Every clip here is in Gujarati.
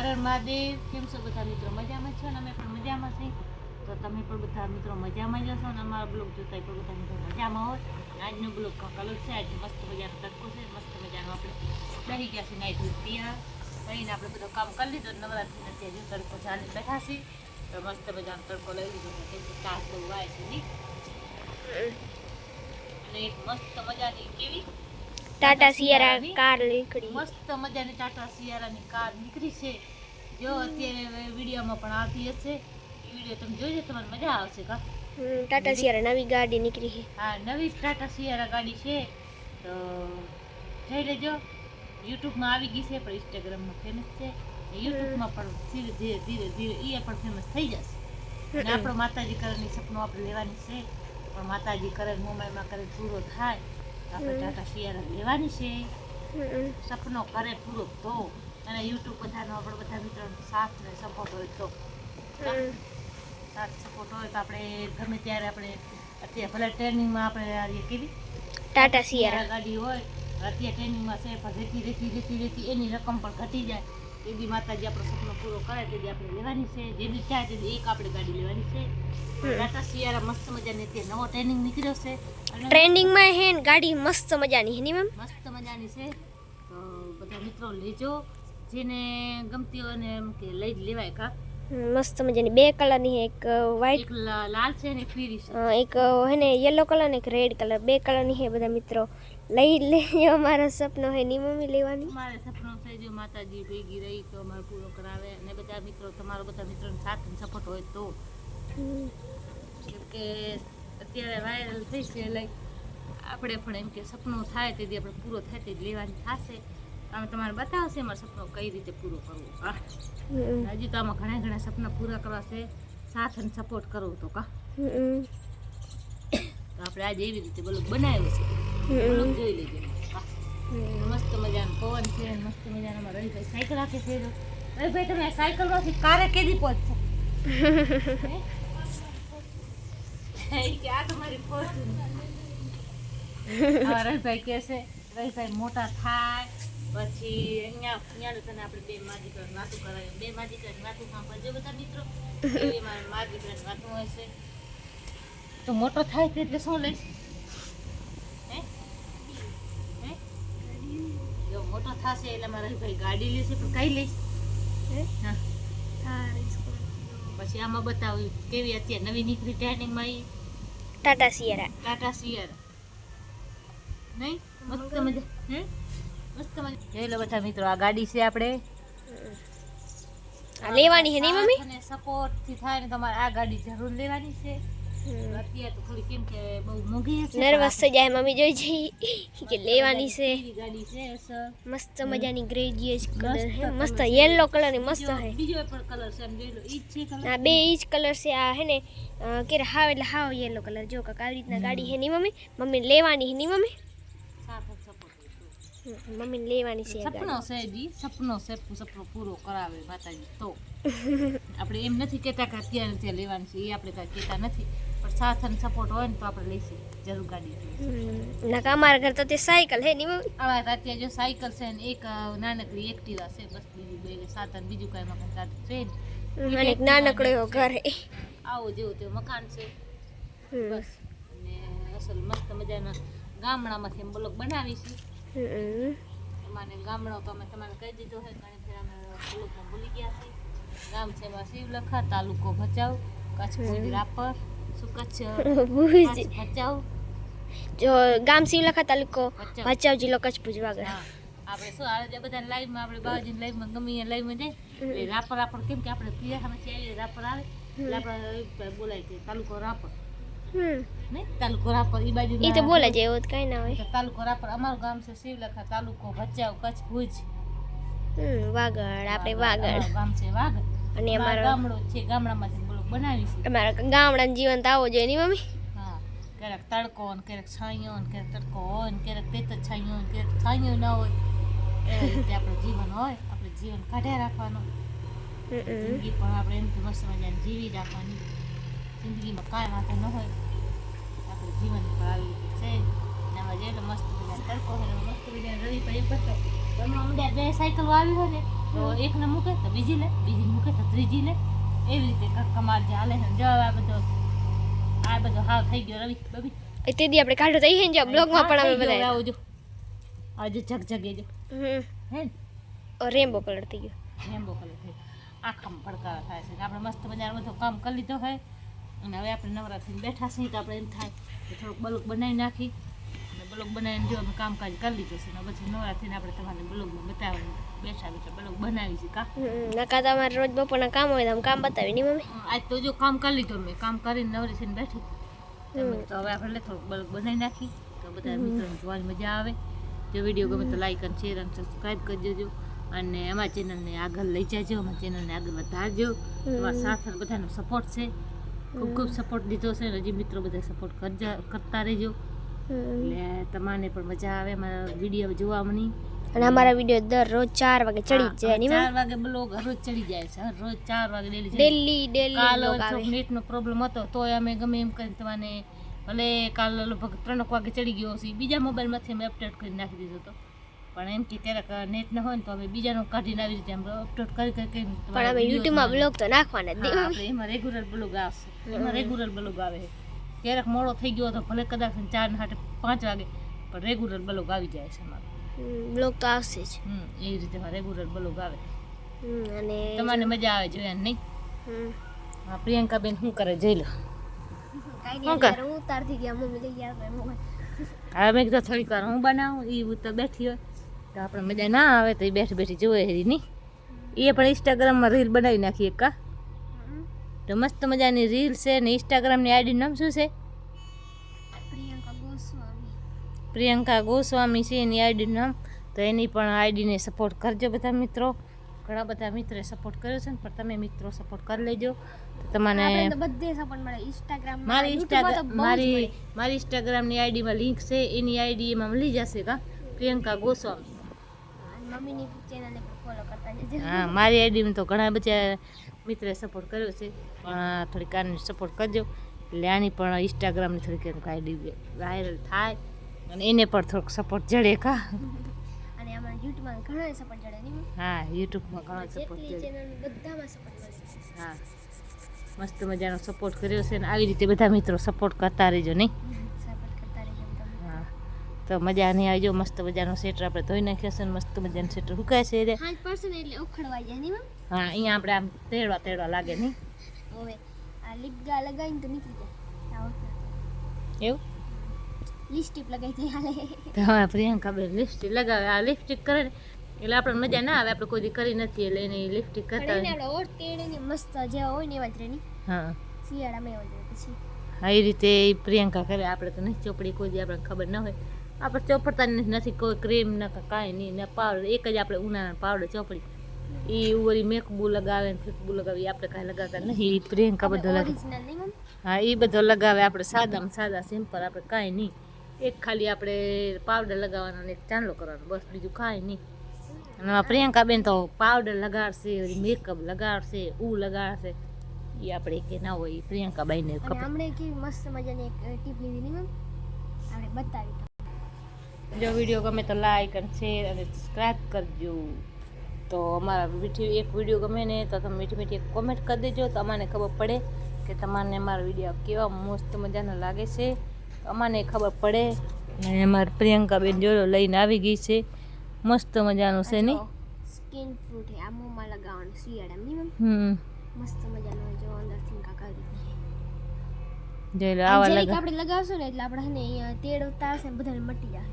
હર મહાદેવ. કેમ છો બધા મિત્રો? મજામાં છો ને? અમે પણ મજામાં છીએ. તો તમે પણ બધા મિત્રો મજામાં જ હશો ને? અમારા બ્લોગ જોતા પણ બધા મિત્રો મજામાં હોય. આજનો બ્લોગ કલર છે. આજે મસ્ત મજાનો તડકો છે. મસ્ત મજાનો આપણે દહી ગયા છે નાઈ ત્યાં કહીને આપણે બધું કામ કરી લીધું. નવરાત્રિના ત્યાં જો તડકો ચાલી બેઠા છીએ તો મસ્ત મજાનો તડકો લઈ લીધો. કેમ કે તાસ બહુ વાય છે નહીં. અને એક મસ્ત મજાની કેવી ટાટા સિયારા કાર નીકળી, મસ્ત મજાની ટાટા સિયારાની કાર નીકળી છે. જો અત્યારે વિડીયોમાં પણ આવતી હશે. એ વિડીયો તમે જોઈજો, તમારે મજા આવશે. કા ટાટા સિયારા નવી ગાડી નીકળી છે. હા, નવી ટાટા સિયારા ગાડી છે. તો જોઈ લેજો. યુટ્યુબમાં આવી ગઈ છે, પણ ઇન્સ્ટાગ્રામમાં ફેમસ છે. યુટ્યુબમાં પણ ધીરે ધીરે ધીરે ધીરે એ પણ ફેમસ થઈ જશે. અને આપણો માતાજી કરેની સપનું આપણે લેવાની છે. પણ માતાજી કરે મોબાઈલમાં કરે પૂરો થાય આપણે ટાટા સિયારા લેવાની છે. સપનો કરે પૂરો તો. અને યુટ્યુબ બધાનો આપણે બધા મિત્રોનો સાથ ને સપોર્ટ હોય તો, સાથ સપોર્ટ હોય તો આપણે ગમે ત્યારે આપણે અત્યારે ભલે ટ્રેનિંગમાં આપણે કેવી ટાટા સિયારા ગાડી હોય અત્યારે ટ્રેનિંગમાં છે, પણ રેતી એની રકમ પણ ઘટી જાય. તેથી માતાજી આપણો સપનો પૂરો કરે તેથી આપણે લેવાની છે. જે બી થાય તેથી એક આપણે ગાડી લેવાની છે. ટાટા સિયારા મસ્ત મજાની અત્યારે નવો ટ્રેનિંગ નીકળ્યો છે. ટ્રેન્ડિંગમાં હે ને ગાડી મસ્ત મજાની હે ની મેમ, મસ્ત મજાની છે. તો બધા મિત્રો લેજો, જેને ગમતી હોય ને એમ કે લઈ જ લેવાય. કા મસ્ત મજાની બે કલરની હે, એક વ્હાઈટ, એક લાલ છે ને એક પીળી છે. એક હે ને યલો કલર ને એક રેડ કલર, બે કલરની હે. બધા મિત્રો લઈ લેજો. અમારો સપનો હે ની મમ્મી લેવાની. મારે સપનો છે જો માતાજી ભેગી રહી તો અમારો પૂરો કરાવે. અને બધા મિત્રો તમારો બધા મિત્રોનો સાથ અને સપોર્ટ હોય તો. કેમ કે અત્યારે વાયરલ થઈ છે એટલે આપણે પણ એમ કે સપનું થાય તેથી આપણે પૂરો થાય તે લેવાની થશે. અમે તમારે બતાવશે અમારો સપનો કઈ રીતે પૂરો કરવો. હા, હજી તો આમાં ઘણા ઘણા સપના પૂરા કરવા છે. સાથ અને સપોર્ટ કરવો તો. કા તો આપણે આજે એવી રીતે બ્લોગ બનાવ્યો છે. બ્લોગ જોઈ લેજો. મસ્ત મજાનો પવન છે. મસ્ત મજાનો અમારા રવિભાઈ સાયકલ રાખે છે. રવિભાઈ તમે સાયકલમાંથી કારે કેદી પહોંચશો? કે આ તમારી ફોર્ચ્યુન. રવિભાઈ કહે છે રવિભાઈ મોટા થાય પછી અહીંયા તને આપણે બે માજી કરીને વાતું કરાવીએ. બે માજી કરીને વાતું સાંભળજો બધા મિત્રો. એવી મારી માજી કરીને વાતું હોય છે. તો મોટો થાય તે એટલે શું લઈશ? જો મોટો થશે એટલે મારા રવિભાઈ ગાડી લેશે. પણ કઈ લઈશ? હા, પછી આમાં બતાવ્યું કેવી અત્યારે નવી નીકળી ટ્રેનિંગમાં એ ટાટા સિયારા. ટાટા સિયારા નહીં મસ્ત મજા. મસ્ત મજા. જોઈ લો બધા મિત્રો, આ ગાડી છે આપણે લેવાની હે ની મમ્મી. અને સપોર્ટ થી થાય ને તમારે આ ગાડી જરૂર લેવાની છે. અત્યારે તો થોડી કેમ કે બહુ મોંઘી છે. નર્વસ થઈ જાય મમ્મી જોઈ જઈ કે લેવાની છે. ગાડી છે સર, મસ્ત મજાની ગ્રેજીયસ કલર હે, મસ્ત યેલો કલર ની મસ્ત હે. બીજો પણ કલર છે એમ જોઈ લો. ઈ જ છે કલર. આ બે ઈ જ કલર છે. આ હે ને કે હાવ એટલે હાવ યેલો કલર. જો કાકા આવી રીતના ગાડી હે ની મમ્મી. મમ્મી લેવાની હે ની મમ્મી. મમ્મી લેવાની છે. સપનો છે જી, સપનો છે. સપનો પૂરો કરાવે માતાજી તો. આપણે એમ નથી કહેતા કે અત્યારે ત્યાં લેવાની છે, એ આપણે કાંઈ કહેતા નથી. પણ સાથ અને સપોર્ટ હોય ને તો આપણે લઈશું જરૂર ગાડી. ના અમારા ઘર તો તે સાયકલ હે ની મમ્મી. આવા અત્યારે જો સાયકલ છે ને એક નાનકડી એક્ટિવા છે. બસ બીજું બે સાધન બીજું કાંઈ મકાન ચાલતું છે ને. અને એક નાનકડો એવો ઘર હે. આવો જેવું તેવું મકાન છે બસ. અને અસલ મસ્ત મજાના ગામડામાંથી એમ બ્લોગ બનાવીશું. અમારે ગામડો તો અમે તમારે કહી દીધો છે. ઘણી ફેર અમે બ્લોગમાં ભૂલી ગયા છીએ. ગામ છે એમાં શિવલખા, તાલુકો ભચાઉ, કચ્છ ભુજ રાપર. શું કચ્છ ભચાઉ? જો ગામ શિવલખા, તાલુકો ભચાઉ, જિલ્લો કચ્છ ભુજ વાગડ. આપણે શું આજે બધા લાઈવમાં આપણે બાજુની લાઈવમાં ગમે એ લાઈવમાં જાય એટલે રાપર કેમ કે આપણે પ્રિયા સામેથી આવીએ રાપર આવે એટલે આપણે બોલાય છે તાલુકો રાપર. નહીં તાલુકો રાપર એ બાજુ એ તો બોલે છે એવું કઈ ના હોય. તાલુકો રાપર અમારું ગામ છે શિવલખા, તાલુકો ભચાઉ, કચ્છ ભુજ વાગડ. આપણે વાગડ ગામ છે વાગડ. અને અમારો ગામડો છે. ગામડામાંથી બ્લોગ બનાવીશું. અમારા ગામડાનું જીવન તો આવો જોઈએ ની મમ્મી. હા, ક્યારેક તડકો ને ક્યારેક છાંયો ને ક્યારેક તડકો હોય ને ક્યારેક તેત છાંયો ને ક્યારેક છાંયો ના હોય. એવી રીતે આપણું જીવન હોય. આપણે જીવન કાઢ્યા રાખવાનું. જિંદગી પણ આપણે એમથી મસ્ત મજાને જીવી રાખવાની. જિંદગીમાં કાંઈ વાંધો ન હોય. આપણે જીવન પર આવી રીતે છે. એમાં જેટલો મસ્ત મજાનો તડકો હોય મસ્ત મજાનો રવિભાઈ ઉપર તો અમદાવાદ બે સાયકલ આવી હોય ને તો એકને મૂકે તો બીજી લે, બીજી મૂકે તો ત્રીજી લે, એવી રીતે કમાલ જે હાલે છે. જો આ બધો હાવ થઈ ગયો રવિ બબી. તે દી આપણે કાઢો તો અહીં જો બ્લોગમાં પણ અમે બધા આવો જો આજે ઝગઝગે જો હે રેમ્બો કલર થઈ ગયો, રેમ્બો કલર થઈ આખામાં ભડકાવા થાય છે. આપણે મસ્ત મજાનું બધું કામ કરી લીધો હોય અને હવે આપણે નવરા થઈને બેઠા છીએ તો આપણે એમ થાય કે થોડુંક બલુક બનાવી નાખી અને બલુક બનાવીને જો અમે કામકાજ કરી લીધું છે ને પછી નવરા થઈને આપણે તમારે બલુકમાં બતાવવાનું બેઠા બેઠા બલુક બનાવી છે કા નકા તમારે રોજ બપોરના કામ હોય તો આમ કામ બતાવી નહીં મમ્મી. આજ તો જો કામ કરી લીધું મેં, કામ કરીને નવરી થઈને બેઠી તો હવે આપણે થોડુંક બલુક બનાવી નાખી તો બધા મિત્રોને જોવાની મજા આવે. જો વિડીયો ગમે તો લાઈક અને શેર અને સબસ્ક્રાઈબ કરી દેજો અને અમારા ચેનલને આગળ લઈ જાજો, અમારા ચેનલને આગળ વધારજો. તમારા સાથે બધાનો સપોર્ટ છે, ખૂબ ખૂબ સપોર્ટ દીધો છે. હજી મિત્રો બધા સપોર્ટ કરતા રહેજો એટલે તમારે પણ મજા આવે અમારા વિડીયો જોવાની. અને અમારા વિડીયો દરરોજ 4 વાગે ચડી જ જાય. 4 વાગે બ્લોગ રોજ ચડી જાય છે, રોજ 4 વાગે ડેલી કાલ નેટનો પ્રોબ્લેમ હતો તોય અમે ગમે એમ કરીને તમને ભલે કાલ લગભગ 3 વાગે ચડી ગયો છે. બીજા મોબાઈલમાંથી અમે અપડેટ કરી નાખી દીધો હતો પણ એમ કે ક્યારેક નેટ ન હોય ને તો અમે બીજાનો કાઢીને આવી રીતે અમે અપલોડ કરી પણ અમે યુટ્યુબમાં બ્લોગ તો નાખવાના જ નહીં. આપણે એમાં રેગ્યુલર બ્લોગ આવશે, એમાં રેગ્યુલર બ્લોગ આવે છે. ક્યારેક મોડો થઈ ગયો તો ભલે કદાચ 4 ને 5 વાગે પણ રેગ્યુલર બ્લોગ આવી જાય છે અમારો. બ્લોગ તો આવશે જ. એ રીતે રેગ્યુલર બ્લોગ આવે અને તમને મજા આવે જોયા નહીં. હા પ્રિયંકા બેન શું કરે જોઈ લો. કાઈ નહીં હું ઉતારથી ગયા મમ્મી લઈ ગયા મોબાઈલ. હવે મેં કીધું થોડીક વાર હું બનાવું, એ તો બેઠી હોય તો આપણે મજા ના આવે તો એ બેઠી બેઠી જોવે હેરી નહીં. એ પણ ઇન્સ્ટાગ્રામમાં રીલ બનાવી નાખીએ કા તો મસ્ત મજાની રીલ છે ને. ઇન્સ્ટાગ્રામની આઈડી નામ શું છે? પ્રિયંકા ગોસ્વામી છે એની આઈડીનું નામ. તો એની પણ આઈડીને સપોર્ટ કરજો બધા મિત્રો. ઘણા બધા મિત્રોએ સપોર્ટ કર્યો છે ને પણ તમે મિત્રો સપોર્ટ કરી લેજો તો તમને બધે સપોર્ટ મળે. ઇન્સ્ટાગ્રામ મારી ઇન્સ્ટાગ્રામની આઈડીમાં લિંક છે, એની આઈડી એમાં મળી જશે કા પ્રિયંકા ગોસ્વામી. મમ્મીની ચેનલને પણ ફોલો કરતા જજો. હા મારી આઈડીમાં તો ઘણા બધા મિત્રોએ સપોર્ટ કર્યો છે પણ થોડીક આની સપોર્ટ કરજો એટલે આની પણ ઇન્સ્ટાગ્રામની થોડીક આઈડી વાયરલ થાય અને એને પણ થોડોક સપોર્ટ જડે કા. અને અમારા યુટ્યુબમાં ઘણો સપોર્ટ જડે નહીં. હા યુટ્યુબમાં ઘણો સપોર્ટ જડે. ચેનલ બધામાં સપોર્ટ મળે. હા મસ્ત મજાનો સપોર્ટ કર્યો છે ને આવી રીતે બધા મિત્રો સપોર્ટ કરતા રહેજો નહીં. સપોર્ટ કરતા રહેજો તમે. હા તો મજા નહીં આવજો. મસ્ત મજાનો સ્વેટર આપણે ધોઈ નાખ્યો છે ને મસ્ત મજાનું સ્વેટર સુકાય છે રે. 5% એટલે ઉખડવાઈ જાય નહીં. હા અહીંયા આપણે આમ તેડવા લાગે નહીં. હવે આ લિપગા લગાવીને તો નીકળી જાય. એવું લિપસ્ટિક લગાવી દે હાલે. તો હા પ્રિયંકા બેન લિપસ્ટિક લગાવે. આ લિપસ્ટિક કરે ને એટલે આપણે મજા ના આવે. આપણે કોઈ દી કરી નથી એટલે એને લિપસ્ટિક કરતા એને આપણે ઓટ તેડીને મસ્ત જેવા હોય ને એવા જ રેની. હા શિયાળામાં એવા જ રહે પછી. હા એ રીતે પ્રિયંકા કરે. આપણે તો નહીં ચોપડી કોઈ દી આપણને ખબર ન હોય. આપણે ચોપડતા નથી કોઈ ક્રીમ ના કાંઈ નહીં ને પાવડર એક જ આપણે ઉનાળાના પાવડર ચોપડી એ વળી મેકબુ લગાવે ને ફેકબુ લગાવે એ આપણે કાંઈ લગાવતા નહીં. એ પ્રિયંકા બધો લગાવે. હા એ બધો લગાવે. આપણે સાદામાં સાદા સિમ્પલ આપણે કાંઈ નહીં. એક ખાલી આપણે પાવડર લગાવવાનો ને એક ચાંદલો કરવાનો બસ બીજું કાંઈ નહીં. અને પ્રિયંકા બેન તો પાવડર લગાડશે, મેકઅપ લગાડશે, લગાડશે એ આપણે કે ના હોય. પ્રિયંકા બાઈને આપણે કેવી મસ્ત મજાની એક ટીપ લીધી નહીં મેમ આપણે બતાવી. જો વિડીયો ગમે તો લાઈક અને શેર અને સબસ્ક્રાઈબ કરજો. તો અમારા એક વિડીયો ગમે ને તો તમે મીઠી મીઠી એક કોમેન્ટ કરી દેજો તો અમને ખબર પડે કે તમારે અમારો વિડીયો કેવા મસ્ત મજાનો લાગે છે. અમને ખબર પડે. અને અમારી પ્રિયંકા બેન જોડો લઈને આવી ગઈ છે. મસ્ત મજાનું છે નહીં. સ્કિન ફ્રૂટ આ મોંમાં લગાવવાનું શિયાળામાં નહીં મસ્ત મજાનું જો અંદરથી કાકા જોઈ લો આવા આપણે લગાવશું ને એટલે આપણે હને અહીંયા તેડ ઉતારશે ને બધાને મટી જાય.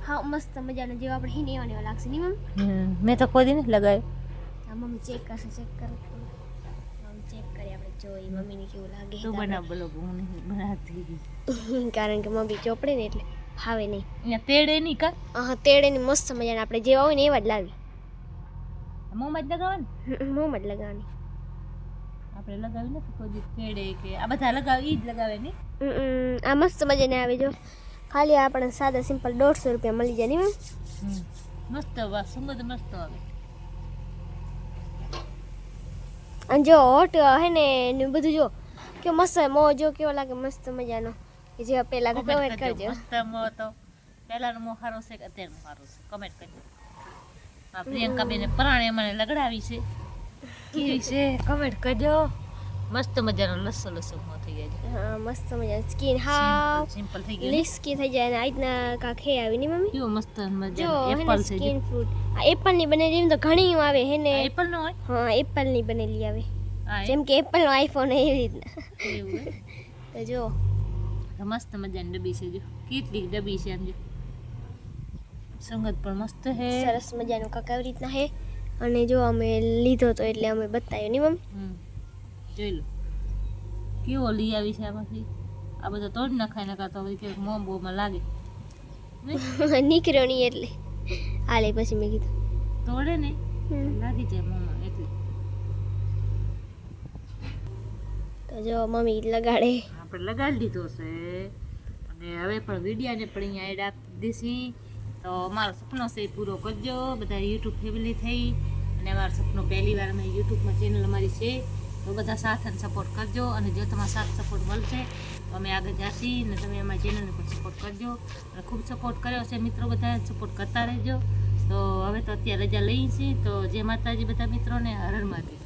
હા મસ્ત મજાનું જેવા આપણે હિને એવા લાગશે નહીં મમ્મી. મેં તો કોઈ દી નથી લગાવ્યું. હા મમ્મી ચેક કરશે. ચેક કરે ચેક કરી આપણે જોઈ મમ્મીને કેવું લાગે. તું બનાવ બોલો હું નહીં બનાવતી કારણ કે મમ્મી ચોપડે ને એટલે ફાવે નહીં. અહીંયા તેડે નહીં કા. હા તેડે ની મસ્ત મજાના આપણે જેવા હોય ને એવા જ લાવી. મોંમાં જ લગાવવાની. મોંમાં જ લગાવવાની. આપણે લગાવી નથી કોઈ દી તેડે કે આ બધા લગાવે ઈ જ લગાવે નહીં. આ મસ્ત મજાને આવે જો. ખાલી આપણે સાદા સિમ્પલ 150 રૂપિયા મળી જાય નહીં મસ્ત વાસ સુગંધ મસ્ત આવે. અને જો હોટ હે ને બધું જો કે મસ્ત મો જો કેવો લાગે મસ્ત મજાનો કે જે પહેલા તો કમેન્ટ કરજો. મસ્ત મો તો પહેલાનો મો સારો છે કે અત્યારનો સારો છે કમેન્ટ કરજો. આ પ્રિયંકાબેને પરાણે મને લગડાવી છે કેવી છે કમેન્ટ કરજો મસ્ત મજાનો લસ્સો લસ્સો મોં થઈ જાય છે હા મસ્ત મજા સ્કિન હાવ સિમ્પલ થઈ ગયું લીસ સ્કિન થઈ જાય ને આ રીતના કાંક હે આવી ની મમ્મી કેવો મસ્ત જો મજાનો હે એપલ છે સ્કિન ફ્રૂટ આ એપલ ની બનેલી એમ તો ઘણી આવે હે ને એપલ નો હોય હા એપલ ની બનેલી આવે હા જેમ કે એપલ નો આઈફોન એવી રીતના એવું હે તો જો તો મસ્ત મજાની ડબ્બી છે જો કેટલી ડબ્બી છે આમ જો સંગત પણ મસ્ત હે સરસ મજાનું કાંક આવી રીતના હે અને જો અમે લીધો તો એટલે અમે બતાવ્યો ની મમ્મી જોઈ લો કેવો લઈ આવી છે આમાંથી આ બધો તોડ નખાય નકા તો કે મોં બોમાં લાગે નીકળ્યો નહીં એટલે હાલે પછી મેં કીધું તોડે ને હમ. લાગી જાય મોંમાં એટલે તો જો મમ્મી લગાડે આપણે લગાડી દીધો છે અને હવે પણ વિડીયાને પણ અહીંયા એડ આપી દેશી તો અમારો સપનો છે એ પૂરો કરજો બધા યુટ્યુબ ફેમિલી થઈ અને અમારો સપનો પહેલી વાર અમે યુટ્યુબમાં ચેનલ અમારી છે તો બધા સાથ અને સપોર્ટ કરજો અને જો તમારા સાથ સપોર્ટ મળશે તો અમે આગળ જાશી અને તમે અમારી ચેનલને પણ સપોર્ટ કરજો અને ખૂબ સપોર્ટ કર્યો છે મિત્રો બધા સપોર્ટ કરતા રહેજો તો હવે તો અત્યારે રજા લઈ છીએ તો જય માતાજી બધા મિત્રોને હર હર મહાદેવ